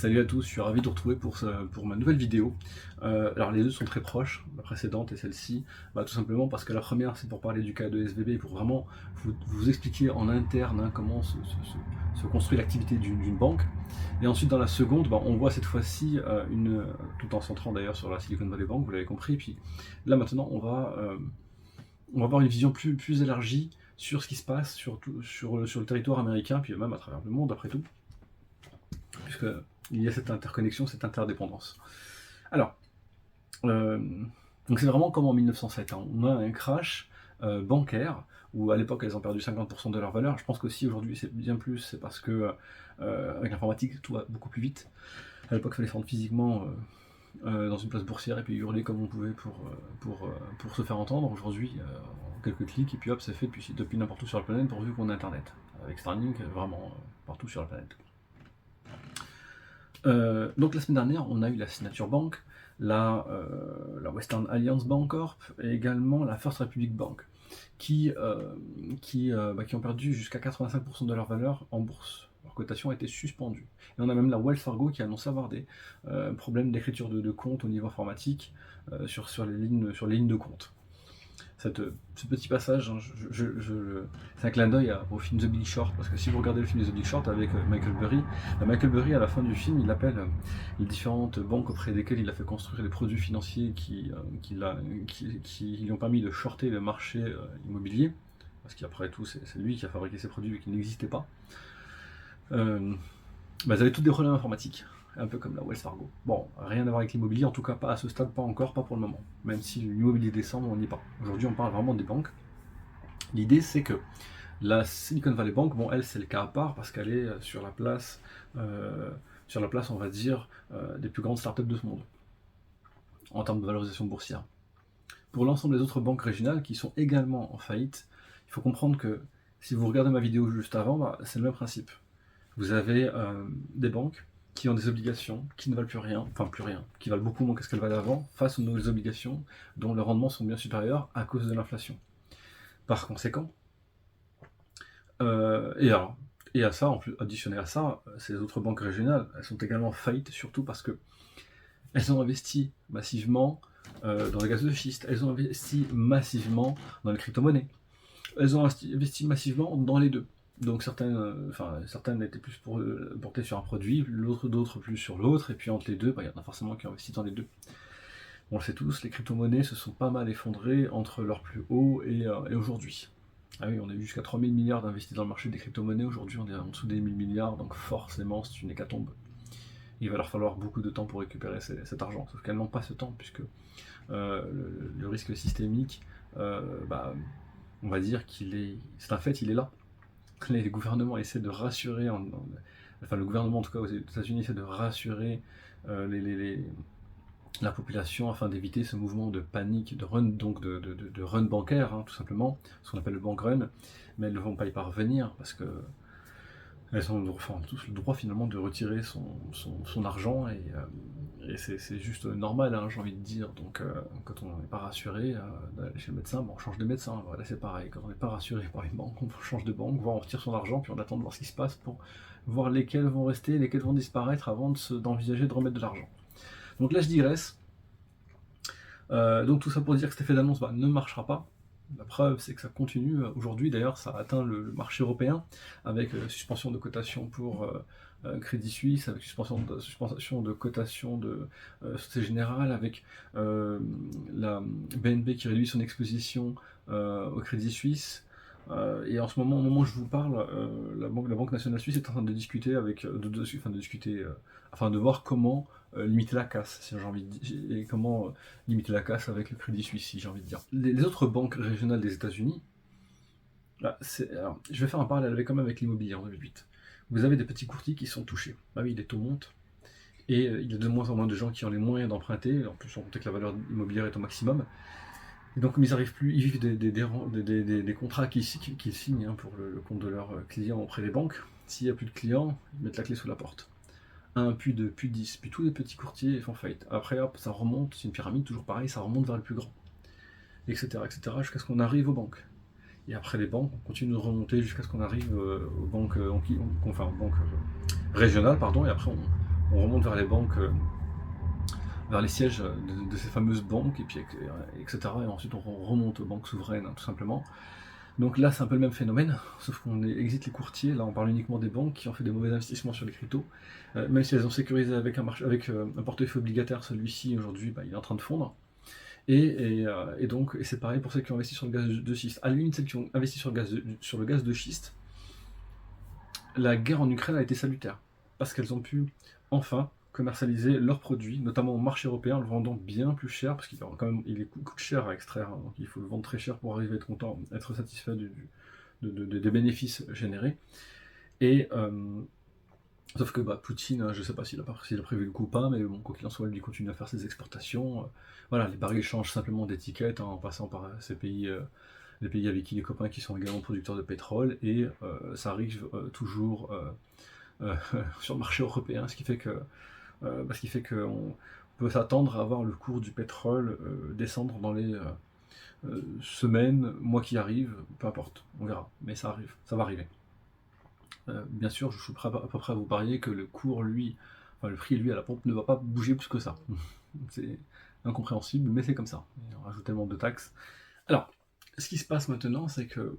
Salut à tous, je suis ravi de vous retrouver pour ma nouvelle vidéo. Alors les deux sont très proches, la précédente et celle-ci, tout simplement parce que la première c'est pour parler du cas de SVB, pour vraiment vous expliquer en interne comment se construit l'activité d'une banque. Et ensuite dans la seconde, on voit cette fois-ci, tout en centrant d'ailleurs sur la Silicon Valley Bank, vous l'avez compris, puis là maintenant on va avoir une vision plus élargie sur ce qui se passe sur le territoire américain, puis même à travers le monde après tout, puisque il y a cette interconnexion, cette interdépendance. Alors, euh, donc c'est vraiment comme en 1907, hein. On a un crash bancaire, où à l'époque elles ont perdu 50% de leur valeur. Je pense qu'aussi aujourd'hui c'est bien plus, c'est parce que avec l'informatique tout va beaucoup plus vite. À l'époque il fallait se rendre physiquement dans une place boursière et puis hurler comme on pouvait pour se faire entendre. Aujourd'hui, en quelques clics, et puis hop, c'est fait depuis n'importe où sur la planète, pourvu qu'on a Internet. Avec Starlink, vraiment partout sur la planète. Donc la semaine dernière, on a eu la Signature Bank, la Western Alliance Bancorp et également la First Republic Bank, qui ont perdu jusqu'à 85% de leur valeur en bourse. Leur cotation a été suspendue. Et on a même la Wells Fargo qui annonce avoir des problèmes d'écriture de compte au niveau informatique sur les lignes de compte. Ce petit passage, hein, c'est un clin d'œil au film The Big Short, parce que si vous regardez le film The Big Short avec Michael Burry, à la fin du film, il appelle les différentes banques auprès desquelles il a fait construire les produits financiers qui lui ont permis de shorter le marché immobilier, parce qu'après tout, c'est lui qui a fabriqué ces produits qui n'existaient pas. Elles avaient toutes des problèmes informatiques, un peu comme la Wells Fargo. Bon, rien à voir avec l'immobilier, en tout cas pas à ce stade, pas encore, pas pour le moment. Même si l'immobilier descend, on n'y est pas. Aujourd'hui, on parle vraiment des banques. L'idée, c'est que la Silicon Valley Bank, elle, c'est le cas à part parce qu'elle est sur la place, on va dire, des plus grandes startups de ce monde, en termes de valorisation boursière. Pour l'ensemble des autres banques régionales qui sont également en faillite, il faut comprendre que, si vous regardez ma vidéo juste avant, c'est le même principe. Vous avez des banques qui ont des obligations qui ne valent plus rien, qui valent beaucoup moins que ce qu'elles valaient avant, face aux nouvelles obligations dont les rendements sont bien supérieurs à cause de l'inflation. Par conséquent, et à ça, en plus, additionné à ça, ces autres banques régionales, elles sont également faillites, surtout parce que elles ont investi massivement dans le gaz de schiste, elles ont investi massivement dans les crypto-monnaies, elles ont investi massivement dans les deux. Donc certaines étaient plus portées sur un produit, d'autres plus sur l'autre, et puis entre les deux, il y en a forcément qui ont investi dans les deux. On le sait tous, les crypto-monnaies se sont pas mal effondrées entre leur plus haut et aujourd'hui. Ah oui, on a eu jusqu'à 3000 milliards d'investis dans le marché des crypto-monnaies, aujourd'hui on est en dessous des 1000 milliards, donc forcément c'est une hécatombe. Il va leur falloir beaucoup de temps pour récupérer cet argent, sauf qu'elles n'ont pas ce temps, puisque le risque systémique, on va dire c'est un fait, il est là. Les gouvernements essaient de rassurer, le gouvernement en tout cas aux États-Unis essaie de rassurer la population afin d'éviter ce mouvement de panique, de run bancaire, hein, tout simplement, ce qu'on appelle le bank run, mais elles ne vont pas y parvenir parce que elles ont tous le droit finalement de retirer son argent et c'est juste normal, hein, j'ai envie de dire. Donc quand on n'est pas rassuré d'aller chez le médecin, on change de médecin. Voilà, c'est pareil, quand on n'est pas rassuré par une banque, on change de banque, on retire son argent, puis on attend de voir ce qui se passe pour voir lesquels vont rester, lesquels vont disparaître avant d'envisager de remettre de l'argent. Donc là je digresse. Donc tout ça pour dire que cet effet d'annonce ne marchera pas. La preuve, c'est que ça continue. Aujourd'hui, d'ailleurs, ça a atteint le marché européen, avec suspension de cotation pour Crédit Suisse, avec suspension de cotation de Société Générale, avec la BNP qui réduit son exposition au Crédit Suisse. Et en ce moment, au moment où je vous parle, la Banque nationale suisse est en train de discuter afin de voir comment limiter la casse, si j'ai envie de dire, et comment limiter la casse avec le Crédit Suisse, si j'ai envie de dire. Les autres banques régionales des États-Unis, je vais faire un parallèle avec l'immobilier en 2008. Vous avez des petits courtiers qui sont touchés. Oui, les taux montent, et il y a de moins en moins de gens qui ont les moyens d'emprunter, en plus on compte que la valeur immobilière est au maximum. Et donc comme ils n'arrivent plus, ils vivent des contrats qu'ils signent, hein, pour le compte de leurs clients auprès des banques. S'il n'y a plus de clients, ils mettent la clé sous la porte. 1, puis 2, puis 10, puis tous les petits courtiers font faillite. Après, hop, ça remonte, c'est une pyramide, toujours pareil, ça remonte vers le plus grand. Etc., jusqu'à ce qu'on arrive aux banques. Et après les banques, on continue de remonter jusqu'à ce qu'on arrive aux banques, aux banques régionales, et après on remonte vers les banques, vers les sièges de ces fameuses banques, et puis etc. Et ensuite on remonte aux banques souveraines, hein, tout simplement. Donc là, c'est un peu le même phénomène, sauf qu'on exit les courtiers. Là, on parle uniquement des banques qui ont fait des mauvais investissements sur les cryptos. Même si elles ont sécurisé avec un portefeuille obligataire, celui-ci aujourd'hui, bah, il est en train de fondre. Et donc, c'est pareil pour ceux qui ont investi sur le gaz de schiste. À la limite, celles qui ont investi sur le gaz de schiste, la guerre en Ukraine a été salutaire, parce qu'elles ont pu enfin commercialiser leurs produits, notamment au marché européen, en le vendant bien plus cher, parce il coûte cher à extraire, hein, donc il faut le vendre très cher pour arriver à être content, être satisfait des bénéfices générés. Et sauf que Poutine, je ne sais pas s'il a prévu le coup ou pas, mais bon, quoi qu'il en soit, lui continue à faire ses exportations. Voilà, les barils changent simplement d'étiquette, hein, en passant par ces pays, les pays avec qui les copains qui sont également producteurs de pétrole, et ça arrive toujours sur le marché européen, ce qui fait qu'on peut s'attendre à voir le cours du pétrole descendre dans les semaines, mois qui arrivent, peu importe, on verra, mais ça arrive, ça va arriver. Bien sûr, je suis à peu près à vous parier que le prix lui à la pompe ne va pas bouger plus que ça. C'est incompréhensible, mais c'est comme ça. On rajoute tellement de taxes. Alors, ce qui se passe maintenant, c'est que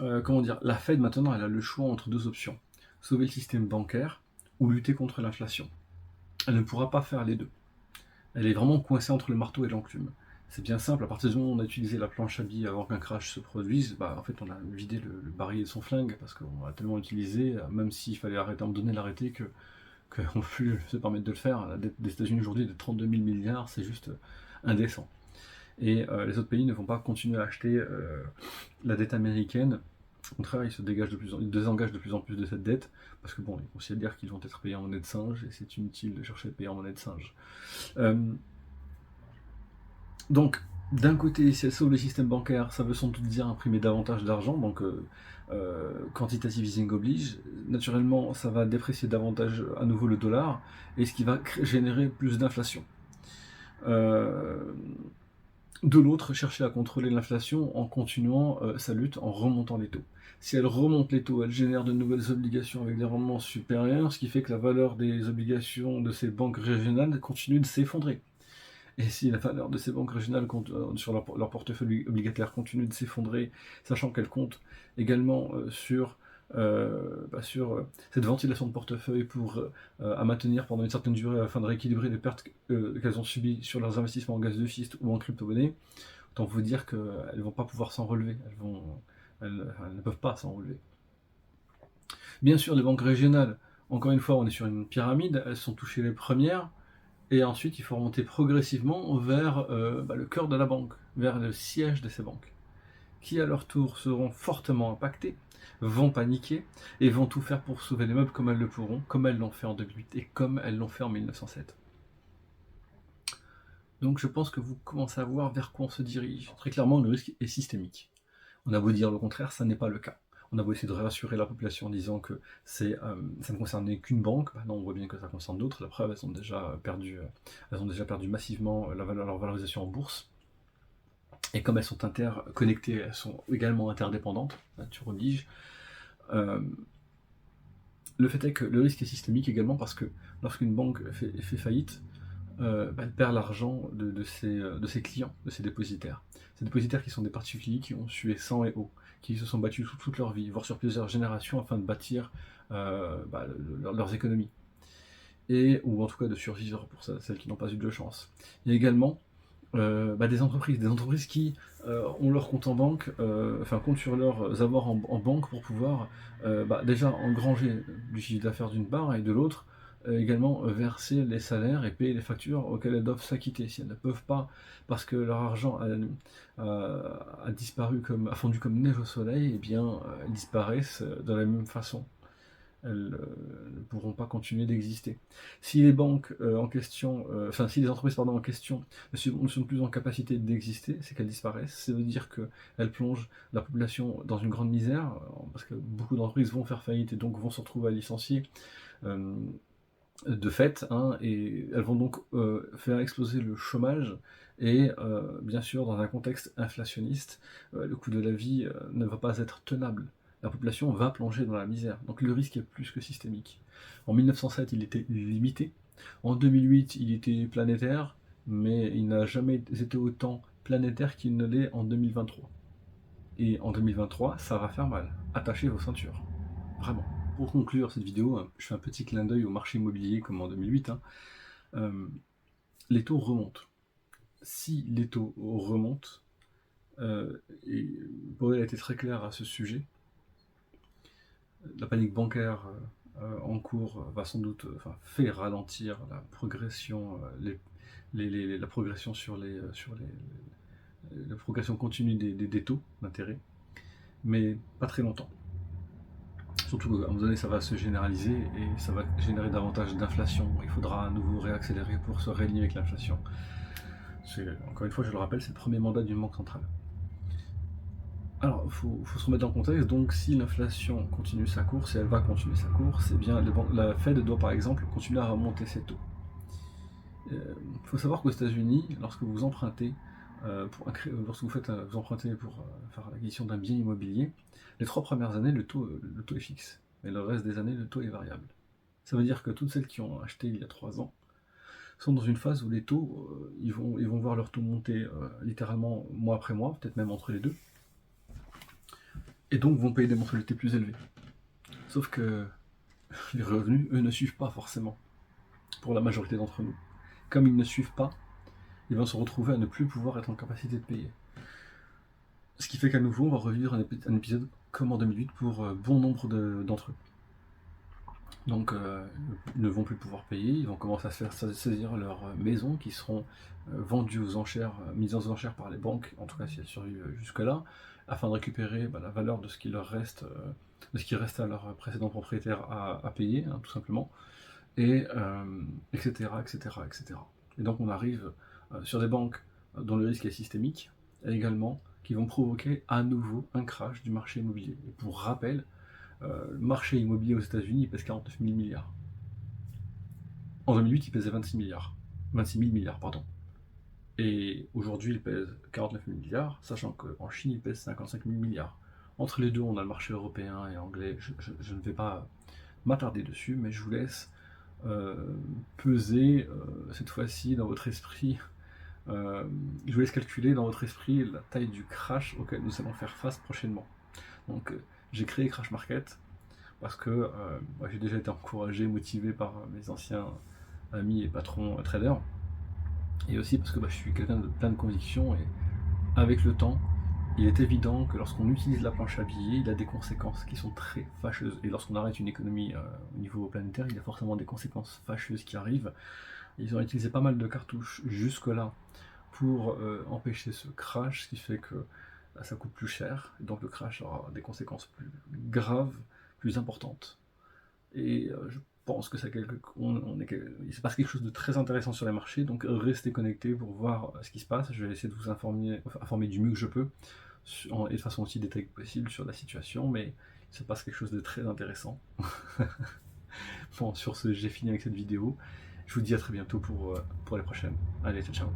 la Fed maintenant, elle a le choix entre deux options: sauver le système bancaire ou lutter contre l'inflation. Elle ne pourra pas faire les deux. Elle est vraiment coincée entre le marteau et l'enclume. C'est bien simple, à partir du moment où on a utilisé la planche à billets avant qu'un crash se produise, en fait on a vidé le barillet de son flingue, parce qu'on l'a tellement utilisé, même s'il fallait arrêter, à un moment donné l'arrêter, qu'on ne peut plus se permettre de le faire. La dette des États-Unis aujourd'hui de 32 000 milliards, c'est juste indécent. Et les autres pays ne vont pas continuer à acheter la dette américaine. Au contraire, ils désengagent de plus en plus de cette dette, parce que bon, ils considèrent qu'ils vont être payés en monnaie de singe, et c'est inutile de chercher à payer en monnaie de singe. Donc, d'un côté, si elle sauve le système bancaire, ça veut sans doute dire imprimer davantage d'argent, donc quantitative easing oblige. Naturellement, ça va déprécier davantage à nouveau le dollar, et ce qui va générer plus d'inflation. De l'autre, chercher à contrôler l'inflation en continuant sa lutte, en remontant les taux. Si elle remonte les taux, elle génère de nouvelles obligations avec des rendements supérieurs, ce qui fait que la valeur des obligations de ces banques régionales continue de s'effondrer. Et si la valeur de ces banques régionales sur leur portefeuille obligataire continue de s'effondrer, sachant qu'elles comptent également sur cette ventilation de portefeuille à maintenir pendant une certaine durée afin de rééquilibrer les pertes qu'elles ont subies sur leurs investissements en gaz de schiste ou en crypto-monnaie, autant vous dire qu'elles ne vont pas pouvoir s'en relever. Elles ne peuvent pas s'en relever. Bien sûr, les banques régionales, encore une fois, on est sur une pyramide, elles sont touchées les premières, et ensuite il faut remonter progressivement vers le cœur de la banque, vers le siège de ces banques, qui à leur tour seront fortement impactés, vont paniquer, et vont tout faire pour sauver les meubles comme elles le pourront, comme elles l'ont fait en 2008 et comme elles l'ont fait en 1907. Donc je pense que vous commencez à voir vers quoi on se dirige. Très clairement, le risque est systémique. On a beau dire le contraire, ça n'est pas le cas. On a beau essayer de rassurer la population en disant que ça ne concernait qu'une banque, non, on voit bien que ça concerne d'autres. La preuve, elles ont déjà perdu massivement leur valorisation en bourse. Et comme elles sont interconnectées, elles sont également interdépendantes, nature oblige. Le fait est que le risque est systémique également parce que lorsqu'une banque fait faillite, elle perd l'argent de ses clients, de ses dépositaires. Ces dépositaires qui sont des particuliers qui ont sué sang et eau, qui se sont battus toute leur vie, voire sur plusieurs générations, afin de bâtir leurs économies. Ou en tout cas de survivre pour celles qui n'ont pas eu de chance. Il y a également des entreprises qui ont leur compte en banque, comptent sur leurs avoirs en banque pour pouvoir déjà engranger du chiffre d'affaires d'une part, et de l'autre, également verser les salaires et payer les factures auxquelles elles doivent s'acquitter. Si elles ne peuvent pas, parce que leur argent a disparu a fondu comme neige au soleil, eh bien elles disparaissent de la même façon. Elles ne pourront pas continuer d'exister. Si les banques si les entreprises en question ne sont plus en capacité d'exister, c'est qu'elles disparaissent. Ça veut dire qu'elles plongent la population dans une grande misère, parce que beaucoup d'entreprises vont faire faillite et donc vont se retrouver à licencier de fait, et elles vont donc faire exploser le chômage, et bien sûr dans un contexte inflationniste, le coût de la vie ne va pas être tenable. la population va plonger dans la misère. Donc le risque est plus que systémique. En 1907, il était limité. En 2008, il était planétaire, mais il n'a jamais été autant planétaire qu'il ne l'est en 2023. Et en 2023, ça va faire mal. Attachez vos ceintures. Vraiment. Pour conclure cette vidéo, je fais un petit clin d'œil au marché immobilier comme en 2008. Les taux remontent. Si les taux remontent, et Powell a été très clair à ce sujet, la panique bancaire en cours va sans doute fait ralentir la progression, la progression la progression continue des taux d'intérêt, mais pas très longtemps. Surtout qu'à un moment donné, ça va se généraliser et ça va générer davantage d'inflation. Il faudra à nouveau réaccélérer pour se réaligner avec l'inflation. Encore une fois, je le rappelle, c'est le premier mandat d'une banque centrale. Alors, il faut se remettre dans le contexte. Donc, si l'inflation continue sa course, et elle va continuer sa course, eh bien, la Fed doit par exemple continuer à remonter ses taux. Il faut savoir qu'aux États-Unis, lorsque vous empruntez, vous empruntez pour faire l'acquisition d'un bien immobilier, les 3 premières années, le taux est fixe. Mais le reste des années, le taux est variable. Ça veut dire que toutes celles qui ont acheté il y a 3 ans sont dans une phase où les taux, ils vont voir leur taux monter littéralement mois après mois, peut-être même entre les deux, et donc vont payer des mensualités plus élevées. Sauf que les revenus, eux, ne suivent pas forcément, pour la majorité d'entre nous. Comme ils ne suivent pas, ils vont se retrouver à ne plus pouvoir être en capacité de payer. Ce qui fait qu'à nouveau, on va revivre un épisode comme en 2008 pour bon nombre d'entre eux. Donc, ils ne vont plus pouvoir payer, ils vont commencer à se faire saisir leurs maisons qui seront vendues aux enchères, mises aux enchères par les banques, en tout cas si elles survivent jusque-là, afin de récupérer la valeur de ce qui leur reste, de ce qui reste à leur précédent propriétaire à payer, hein, tout simplement, et etc., etc., etc. Et donc on arrive sur des banques dont le risque est systémique, et également qui vont provoquer à nouveau un crash du marché immobilier. Et pour rappel, le marché immobilier aux États-Unis il pèse 49 000 milliards. En 2008, il pesait 26 000 milliards, pardon. Et aujourd'hui, il pèse 49 000 milliards, sachant qu'en Chine, il pèse 55 000 milliards. Entre les deux, on a le marché européen et anglais. Je ne vais pas m'attarder dessus, mais je vous laisse peser cette fois-ci dans votre esprit. Je vous laisse calculer dans votre esprit la taille du crash auquel nous allons faire face prochainement. Donc, j'ai créé Crash Market parce que j'ai déjà été encouragé, motivé par mes anciens amis et patrons traders, et aussi parce que je suis quelqu'un de plein de convictions, et avec le temps, il est évident que lorsqu'on utilise la planche à billets, il a des conséquences qui sont très fâcheuses, et lorsqu'on arrête une économie au niveau planétaire, il y a forcément des conséquences fâcheuses qui arrivent. Ils ont utilisé pas mal de cartouches jusque-là pour empêcher ce crash, ce qui fait que ça coûte plus cher, et donc le crash aura des conséquences plus graves, plus importantes. Et je pense que il se passe quelque chose de très intéressant sur les marchés, donc restez connectés pour voir ce qui se passe. Je vais essayer de vous informer du mieux que je peux, et de façon aussi détaillée que possible sur la situation, mais il se passe quelque chose de très intéressant. Bon, sur ce, j'ai fini avec cette vidéo. Je vous dis à très bientôt pour les prochaines. Allez, ciao, ciao.